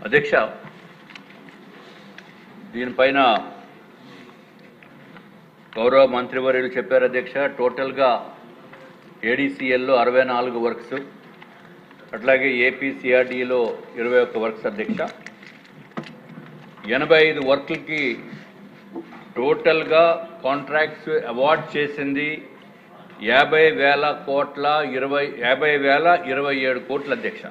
అధ్యక్ష, దీనిపైన గౌరవ మంత్రివర్యులు చెప్పారు అధ్యక్ష. టోటల్గా ఏడీసీఎల్లో 64 వర్క్స్, అట్లాగే ఏపీసీఆర్డీలో 21 వర్క్స్ అధ్యక్ష. 85 వర్క్లకి టోటల్గా కాంట్రాక్ట్స్ అవార్డ్ చేసింది 50,027 కోట్ల అధ్యక్ష.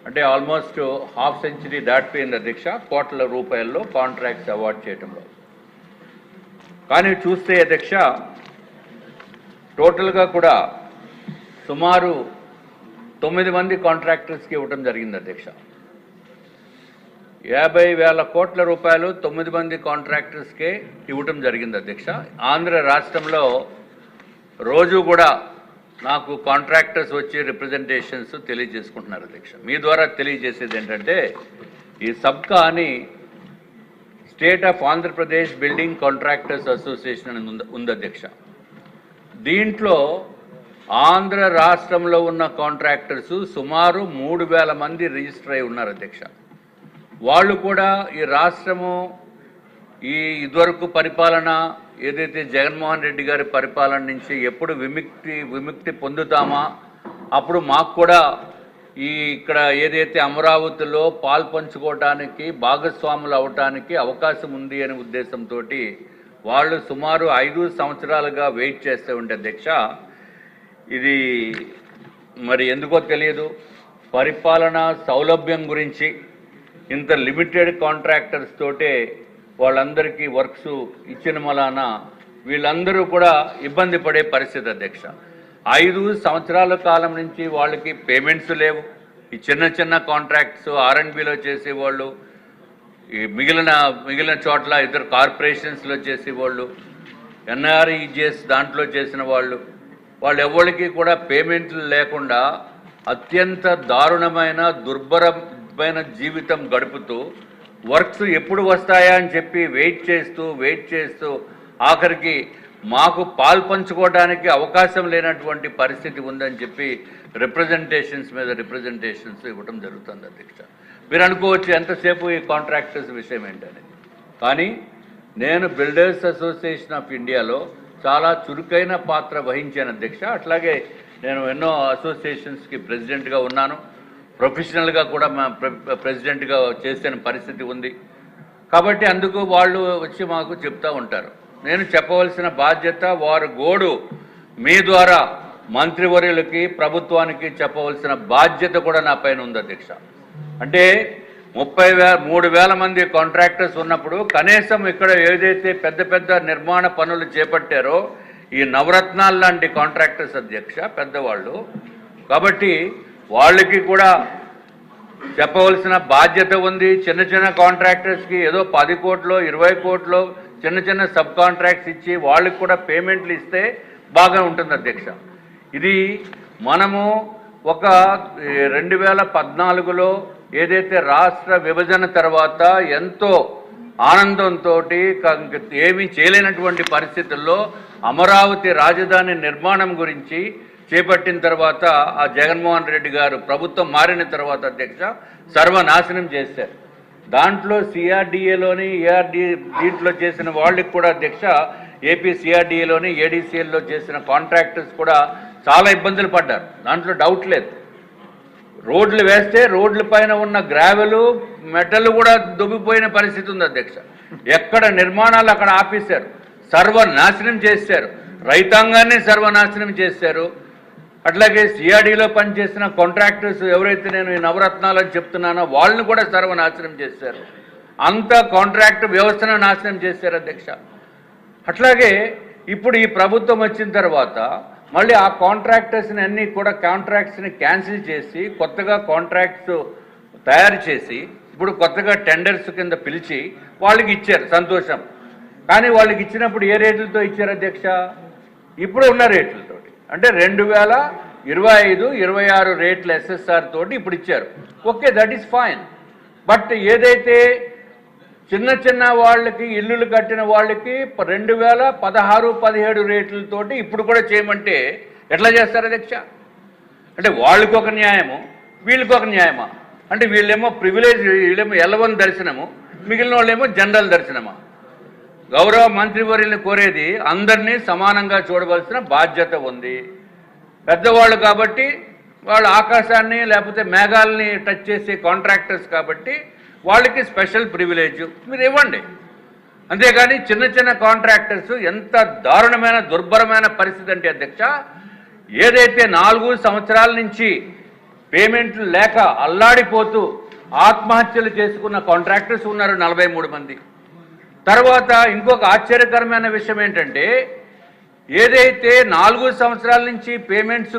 అంటే ఆల్మోస్ట్ హాఫ్ సెంచరీ దాటిపోయింది అధ్యక్ష కోట్ల రూపాయల్లో కాంట్రాక్ట్స్ అవార్డ్ చేయడంలో. కానీ చూస్తే అధ్యక్ష టోటల్గా కూడా సుమారు 9 మంది కాంట్రాక్టర్స్కి ఇవ్వడం జరిగింది అధ్యక్ష. 50,000 కోట్ల రూపాయలు 9 మంది కాంట్రాక్టర్స్కే ఇవ్వటం జరిగింది అధ్యక్ష. ఆంధ్ర రాష్ట్రంలో రోజు కూడా నాకు కాంట్రాక్టర్స్ వచ్చి రిప్రజెంటేషన్స్ తెలియజేసుకుంటున్నారు అధ్యక్ష. మీ ద్వారా తెలియజేసేది ఏంటంటే ఈ సబ్కా అని state of Andhra Pradesh building contractors association అని ఉంది అధ్యక్ష. దీంట్లో ఆంధ్ర రాష్ట్రంలో ఉన్న కాంట్రాక్టర్స్ సుమారు 3,000 మంది రిజిస్టర్ అయి ఉన్నారు అధ్యక్ష. వాళ్ళు కూడా ఈ రాష్ట్రము ఇదివరకు పరిపాలన ఏదైతే జగన్మోహన్ రెడ్డి గారి పరిపాలన నుంచి ఎప్పుడు విముక్తి పొందుతామా, అప్పుడు మాకు కూడా ఇక్కడ ఏదైతే అమరావతిలో పాల్పంచుకోవటానికి భాగస్వాములు అవటానికి అవకాశం ఉంది అనే ఉద్దేశంతో వాళ్ళు సుమారు 5 సంవత్సరాలుగా వెయిట్ చేస్తూ ఉంటే అధ్యక్ష, ఇది మరి ఎందుకో తెలియదు, పరిపాలనా సౌలభ్యం గురించి ఇంత లిమిటెడ్ కాంట్రాక్టర్స్ తోటే వాళ్ళందరికీ వర్క్స్ ఇచ్చిన మలాన వీళ్ళందరూ కూడా ఇబ్బంది పడే పరిస్థితి అధ్యక్ష. 5 సంవత్సరాల కాలం నుంచి వాళ్ళకి పేమెంట్స్ లేవు. ఈ చిన్న కాంట్రాక్ట్స్ R&Bలో చేసేవాళ్ళు, ఈ మిగిలిన చోట్ల ఇతర కార్పొరేషన్స్లో చేసేవాళ్ళు, NREGS దాంట్లో చేసిన వాళ్ళు ఎవరికి కూడా పేమెంట్లు లేకుండా అత్యంత దారుణమైన దుర్భరమైన జీవితం గడుపుతూ వర్క్స్ ఎప్పుడు వస్తాయా అని చెప్పి వెయిట్ చేస్తూ ఆఖరికి మాకు పాల్పంచుకోవడానికి అవకాశం లేనటువంటి పరిస్థితి ఉందని చెప్పి రిప్రజెంటేషన్స్ మీద రిప్రజెంటేషన్స్ ఇవ్వడం జరుగుతుంది అధ్యక్ష. మీరు అనుకోవచ్చు ఎంతసేపు ఈ కాంట్రాక్టర్స్ విషయం ఏంటని. కానీ నేను బిల్డర్స్ అసోసియేషన్ ఆఫ్ ఇండియాలో చాలా చురుకైన పాత్ర వహించాను అధ్యక్ష. అట్లాగే నేను ఎన్నో అసోసియేషన్స్కి ప్రెసిడెంట్గా ఉన్నాను, ప్రొఫెషనల్గా కూడా ప్రెసిడెంట్గా చేసిన పరిస్థితి ఉంది. కాబట్టి అందుకు వాళ్ళు వచ్చి మాకు చెప్తూ ఉంటారు. నేను చెప్పవలసిన బాధ్యత, వారు గోడు మీ ద్వారా మంత్రివర్యులకి ప్రభుత్వానికి చెప్పవలసిన బాధ్యత కూడా నా పైన ఉంది అధ్యక్ష. అంటే 3,000 మంది కాంట్రాక్టర్స్ ఉన్నప్పుడు కనీసం ఇక్కడ ఏదైతే పెద్ద నిర్మాణ పనులు చేపట్టారో ఈ నవరత్నాలు లాంటి కాంట్రాక్టర్స్ అధ్యక్ష పెద్దవాళ్ళు, కాబట్టి వాళ్ళకి కూడా చెప్పవలసిన బాధ్యత ఉంది. చిన్న కాంట్రాక్టర్స్కి ఏదో 10 కోట్లు 20 కోట్లు చిన్న సబ్ కాంట్రాక్ట్స్ ఇచ్చి వాళ్ళకి కూడా పేమెంట్లు ఇస్తే బాగా ఉంటుంది అధ్యక్ష. ఇది మనము ఒక 2014లో ఏదైతే రాష్ట్ర విభజన తర్వాత ఎంతో ఆనందంతో ఏమీ చేయలేనటువంటి పరిస్థితుల్లో అమరావతి రాజధాని నిర్మాణం గురించి చేపట్టిన తర్వాత ఆ జగన్మోహన్ రెడ్డి గారు ప్రభుత్వం మారిన తర్వాత అధ్యక్ష సర్వనాశనం చేశారు. దాంట్లో సిఆర్డీఏలోని దీంట్లో చేసిన వాళ్ళకి కూడా అధ్యక్ష ఏపీ సిఆర్డీఏలోని ఏడీసీఎల్లో చేసిన కాంట్రాక్టర్స్ కూడా చాలా ఇబ్బందులు పడ్డారు, దాంట్లో డౌట్ లేదు. రోడ్లు వేస్తే రోడ్ల పైన ఉన్న గ్రావెలు మెటల్ కూడా దుబ్బిపోయిన పరిస్థితి ఉంది అధ్యక్ష. ఎక్కడ నిర్మాణాలు అక్కడ ఆపేశారు, సర్వనాశనం చేశారు, రైతాంగాన్ని సర్వనాశనం చేశారు. అట్లాగే సిఆర్డీలో పనిచేసిన కాంట్రాక్టర్స్ ఎవరైతే నేను ఈ నవరత్నాలు అని చెప్తున్నానో వాళ్ళని కూడా సర్వనాశనం చేశారు. అంత కాంట్రాక్ట్ వ్యవస్థను నాశనం చేశారు అధ్యక్ష. అట్లాగే ఇప్పుడు ఈ ప్రభుత్వం వచ్చిన తర్వాత మళ్ళీ ఆ కాంట్రాక్టర్స్ని అన్నీ కూడా కాంట్రాక్ట్స్ని క్యాన్సిల్ చేసి కొత్తగా కాంట్రాక్ట్స్ తయారు చేసి ఇప్పుడు కొత్తగా టెండర్స్ కింద పిలిచి వాళ్ళకి ఇచ్చారు, సంతోషం. కానీ వాళ్ళకి ఇచ్చినప్పుడు ఏ రేట్లతో ఇచ్చారు అధ్యక్ష? ఇప్పుడు ఉన్న రేట్లతో, అంటే 2025-26 రేట్ల SSR తోటి ఇప్పుడు ఇచ్చారు. Okay, that is fine. But ఏదైతే చిన్న వాళ్ళకి ఇల్లులు కట్టిన వాళ్ళకి 2016-17 రేట్లతోటి ఇప్పుడు కూడా చేయమంటే ఎట్లా చేస్తారు అధ్యక్ష? అంటే వాళ్ళకి ఒక న్యాయము, వీళ్ళకి ఒక న్యాయమా? అంటే వీళ్ళేమో ప్రివిలేజ్, వీళ్ళేమో L1 దర్శనము, మిగిలిన వాళ్ళేమో జనరల్ దర్శనమా? గౌరవ మంత్రివర్యుల్ని కోరేది అందరినీ సమానంగా చూడవలసిన బాధ్యత ఉంది. పెద్దవాళ్ళు కాబట్టి వాళ్ళు ఆకాశాన్ని లేకపోతే మేఘాలని టచ్ చేసే కాంట్రాక్టర్స్ కాబట్టి వాళ్ళకి స్పెషల్ ప్రివిలేజ్ మీరు ఇవ్వండి. అంతేగాని చిన్న చిన్న కాంట్రాక్టర్స్ ఎంత దారుణమైన దుర్భరమైన పరిస్థితి అంటే అధ్యక్ష, ఏదైతే 4 సంవత్సరాల నుంచి పేమెంట్లు లేక అల్లాడిపోతూ ఆత్మహత్యలు చేసుకున్న కాంట్రాక్టర్స్ ఉన్నారు 43 మంది. తర్వాత ఇంకొక ఆశ్చర్యకరమైన విషయం ఏంటంటే, ఏదైతే 4 సంవత్సరాల నుంచి పేమెంట్స్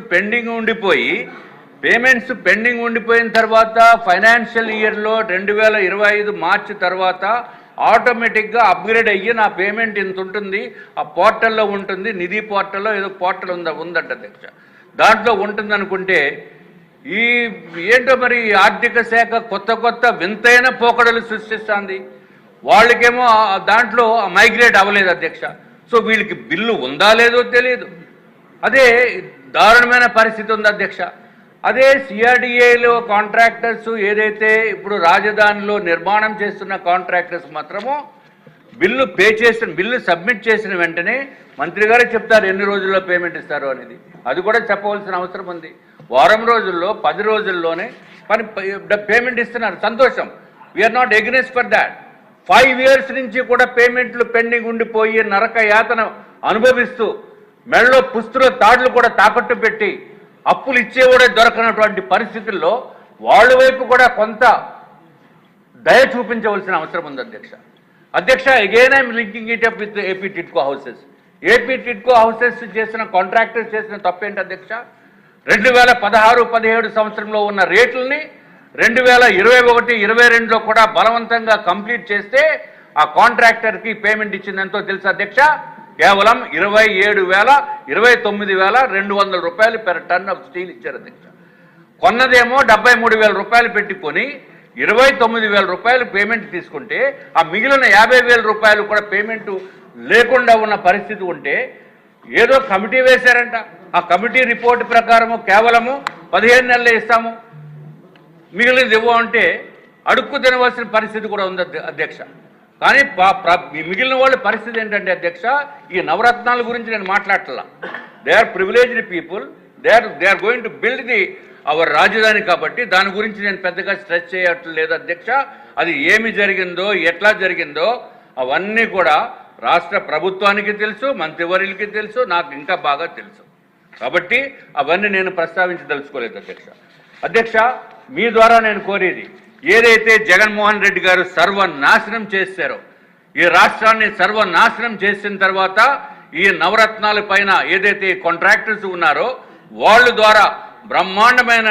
పెండింగ్ ఉండిపోయిన తర్వాత ఫైనాన్షియల్ ఇయర్లో 2025 మార్చి తర్వాత ఆటోమేటిక్గా అప్గ్రేడ్ అయ్యి నా పేమెంట్ ఇంత ఉంటుంది, ఆ పోర్టల్లో ఉంటుంది, నిధి పోర్టల్లో ఏదో పోర్టల్ ఉందంట అధ్యక్ష, దాంట్లో ఉంటుంది అనుకుంటే ఈ ఏంటో మరి ఆర్థిక శాఖ కొత్త వింతైన పోకడలు సృష్టిస్తుంది. వాళ్ళకేమో దాంట్లో మైగ్రేట్ అవ్వలేదు అధ్యక్ష. సో వీళ్ళకి బిల్లు ఉందా లేదో తెలియదు. అదే దారుణమైన పరిస్థితి ఉంది అధ్యక్ష. అదే సిఆర్డిఏలో కాంట్రాక్టర్స్ ఏదైతే ఇప్పుడు రాజధానిలో నిర్మాణం చేస్తున్న కాంట్రాక్టర్స్ మాత్రమో బిల్లు సబ్మిట్ చేసిన వెంటనే మంత్రి గారే చెప్తారు ఎన్ని రోజుల్లో పేమెంట్ ఇస్తారు అనేది. అది కూడా చెప్పవలసిన అవసరం ఉంది. వారం రోజుల్లో 10 రోజుల్లోనే పేమెంట్ ఇస్తున్నారు, సంతోషం. We are not against for that. 5 years నుంచి కూడా పేమెంట్లు పెండింగ్ ఉండిపోయి నరక యాతన అనుభవిస్తూ మెడలో పుస్తుల తాడులు కూడా తాకట్టు పెట్టి అప్పులు ఇచ్చేవాడే దొరకనటువంటి పరిస్థితుల్లో వాళ్ళ వైపు కూడా కొంత దయ చూపించవలసిన అవసరం ఉంది అధ్యక్ష. Again I'm linking it up with AP TIDCO houses చేసిన కాంట్రాక్టర్స్ చేసిన తప్పేంటి అధ్యక్ష? 2016-17 సంవత్సరంలో ఉన్న రేట్లని 2021-22లో కూడా బలవంతంగా కంప్లీట్ చేస్తే ఆ కాంట్రాక్టర్కి పేమెంట్ ఇచ్చిందంతో తెలుసు అధ్యక్ష, కేవలం 29,200 రూపాయలు పెర్ టన్ ఆఫ్ స్టీల్ ఇచ్చారు అధ్యక్ష. కొన్నదేమో 73,000 రూపాయలు పెట్టుకొని 29,000 రూపాయలు పేమెంట్ తీసుకుంటే ఆ మిగిలిన 50,000 రూపాయలు కూడా పేమెంట్ లేకుండా ఉన్న పరిస్థితి ఉంటే ఏదో కమిటీ వేశారంట. ఆ కమిటీ రిపోర్ట్ ప్రకారము కేవలము 15 నెలలే ఇస్తాము, మిగిలినది ఇవ్వమంటే అడుక్కు తినవలసిన పరిస్థితి కూడా ఉంది అధ్యక్ష. కానీ మిగిలిన వాళ్ళ పరిస్థితి ఏంటంటే అధ్యక్ష, ఈ నవరత్నాల గురించి నేను మాట్లాడట్లా. They are privileged people, they are going to build our rajadhani కాబట్టి దాని గురించి నేను పెద్దగా స్ట్రెస్ చేయట్లేదు అధ్యక్ష. అది ఏమి జరిగిందో ఎట్లా జరిగిందో అవన్నీ కూడా రాష్ట్ర ప్రభుత్వానికి తెలుసు, మంత్రివర్యులకి తెలుసు, నాకు ఇంకా బాగా తెలుసు. కాబట్టి అవన్నీ నేను ప్రస్తావించదలుచుకోలేదు అధ్యక్ష. మీ ద్వారా నేను కోరేది, ఏదైతే జగన్మోహన్ రెడ్డి గారు సర్వనాశనం చేశారో, ఈ రాష్ట్రాన్ని సర్వనాశనం చేసిన తర్వాత ఈ నవరత్నాల పైన ఏదైతే కాంట్రాక్టర్స్ ఉన్నారో వాళ్ళ ద్వారా బ్రహ్మాండమైన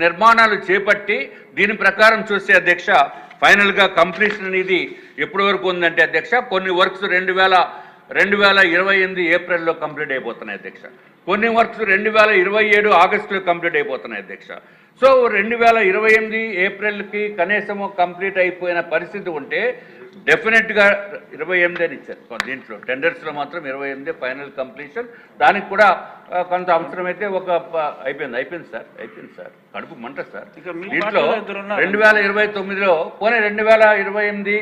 నిర్మాణాలు చేపట్టి దీని ప్రకారం చూస్తే అధ్యక్ష ఫైనల్గా కంప్లీషన్ అనేది ఎప్పటి వరకు ఉందంటే అధ్యక్ష, కొన్ని వర్క్స్ 2028 ఏప్రిల్లో కంప్లీట్ అయిపోతున్నాయి అధ్యక్ష, కొన్ని వర్క్స్ 2027 ఆగస్టులో కంప్లీట్ అయిపోతున్నాయి అధ్యక్ష. సో 2028 ఏప్రిల్కి కనీసము కంప్లీట్ అయిపోయిన పరిస్థితి ఉంటే డెఫినెట్గా 28 అని ఇచ్చారు. దీంట్లో టెండర్స్లో మాత్రం 28 ఫైనల్ కంప్లీషన్. దానికి కూడా కొంత అవసరమైతే అయిపోయింది సార్ కడుపు మంట సార్. దీంట్లో 2029లో పోనీ 2028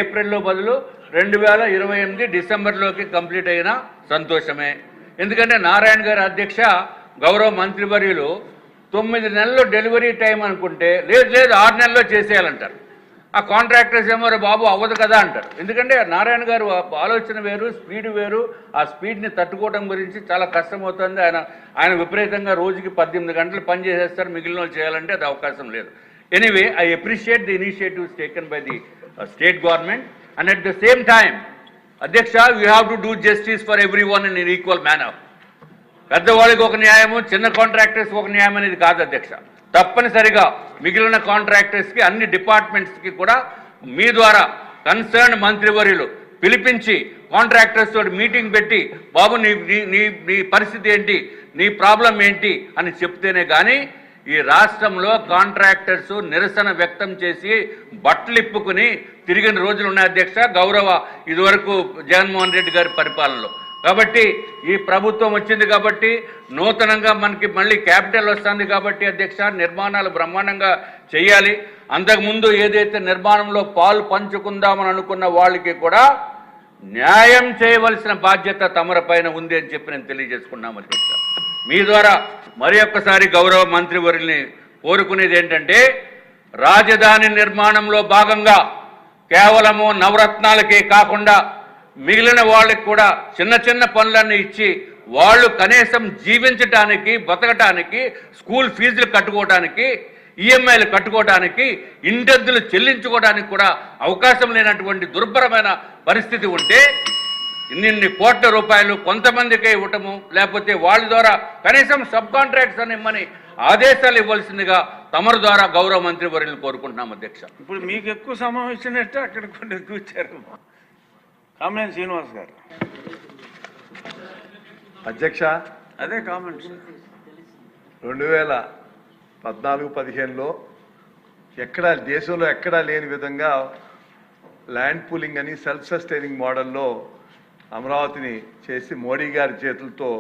ఏప్రిల్లో బదులు 2028 డిసెంబర్లోకి కంప్లీట్ అయినా సంతోషమే. ఎందుకంటే నారాయణ గారి అధ్యక్ష గౌరవ మంత్రివర్యులు 9 నెలల్లో డెలివరీ టైం అనుకుంటే లేదు 6 నెలల్లో చేసేయాలంటారు. ఆ కాంట్రాక్టర్స్ ఏమో బాబు అవ్వదు కదా అంటారు. ఎందుకంటే నారాయణ గారు ఆలోచన వేరు, స్పీడ్ వేరు. ఆ స్పీడ్ని తట్టుకోవడం గురించి చాలా కష్టమవుతుంది. ఆయన విపరీతంగా రోజుకి 18 గంటలు పని చేసేస్తారు, మిగిలిన వాళ్ళు చేయాలంటే అది అవకాశం లేదు. Anyway I appreciate the initiatives taken by the state government and at the same time అధ్యక్ష we have to do justice for every one in equal manner. పెద్దవాళ్ళకి ఒక న్యాయము, చిన్న కాంట్రాక్టర్స్కి ఒక న్యాయం అనేది కాదు అధ్యక్ష. తప్పనిసరిగా మిగిలిన కాంట్రాక్టర్స్కి అన్ని డిపార్ట్మెంట్స్కి కూడా మీ ద్వారా కన్సర్న్ మంత్రివర్యులు పిలిపించి కాంట్రాక్టర్స్ తోటి మీటింగ్ పెట్టి బాబు నీ పరిస్థితి ఏంటి, నీ ప్రాబ్లం ఏంటి అని చెప్తేనే కానీ ఈ రాష్ట్రంలో కాంట్రాక్టర్స్ నిరసన వ్యక్తం చేసి బట్టలు ఇప్పుకుని తిరిగిన రోజులు ఉన్నాయి అధ్యక్ష. గౌరవ ఇదివరకు జగన్మోహన్ రెడ్డి గారి పరిపాలనలో కాబట్టి ఈ ప్రభుత్వం వచ్చింది కాబట్టి నూతనంగా మనకి మళ్ళీ క్యాపిటల్ వస్తుంది కాబట్టి అధ్యక్ష నిర్మాణాలు బ్రహ్మాండంగా చేయాలి. అంతకుముందు ఏదైతే నిర్మాణంలో పాలు పంచుకుందామని అనుకున్న వాళ్ళకి కూడా న్యాయం చేయవలసిన బాధ్యత తమరిపైన ఉంది అని చెప్పి నేను తెలియజేసుకున్నాము అధ్యక్ష. మీ ద్వారా మరి ఒక్కసారి గౌరవ మంత్రివర్యుల్ని కోరుకునేది ఏంటంటే రాజధాని నిర్మాణంలో భాగంగా కేవలము నవరత్నాలకే కాకుండా మిగిలిన వాళ్ళకి కూడా చిన్న చిన్న పనులన్నీ ఇచ్చి వాళ్ళు కనీసం జీవించటానికి బతకటానికి స్కూల్ ఫీజులు కట్టుకోవడానికి ఈఎంఐలు కట్టుకోవడానికి ఇంటద్దులు చెల్లించుకోవడానికి కూడా అవకాశం లేనటువంటి దుర్భరమైన పరిస్థితి ఉంటే ఇన్ని కోట్ల రూపాయలు కొంతమందికే ఇవ్వటము లేకపోతే వాళ్ళ ద్వారా కనీసం సబ్ కాంట్రాక్ట్స్ అని ఇమ్మని ఆదేశాలు ఇవ్వాల్సిందిగా తమరు ద్వారా గౌరవ మంత్రి వర్యులను కోరుకుంటున్నాం అధ్యక్ష. ఇప్పుడు మీకు ఎక్కువ సమయం ఇచ్చినట్టే అక్కడ కొన్ని ఎక్కువ ఇచ్చారు. కామినేని శ్రీనివాస్ గారు. అధ్యక్ష, అదే కామెంట్స్ 2014-15లో ఎక్కడా దేశంలో ఎక్కడా లేని విధంగా ల్యాండ్ పూలింగ్ అని సెల్ఫ్ సస్టైనింగ్ మోడల్లో అమరావతిని చేసి మోడీ గారి చేతులతో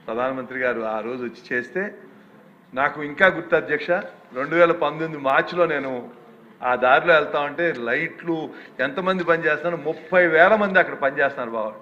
ప్రధానమంత్రి గారు ఆ రోజు వచ్చి చేస్తే నాకు ఇంకా గుర్తు అధ్యక్ష, 2019 మార్చిలో నేను ఆ దారిలో వెళ్తా ఉంటే లైట్లు ఎంతమంది పనిచేస్తున్నారు, 30,000 మంది అక్కడ పనిచేస్తున్నారు బాబు.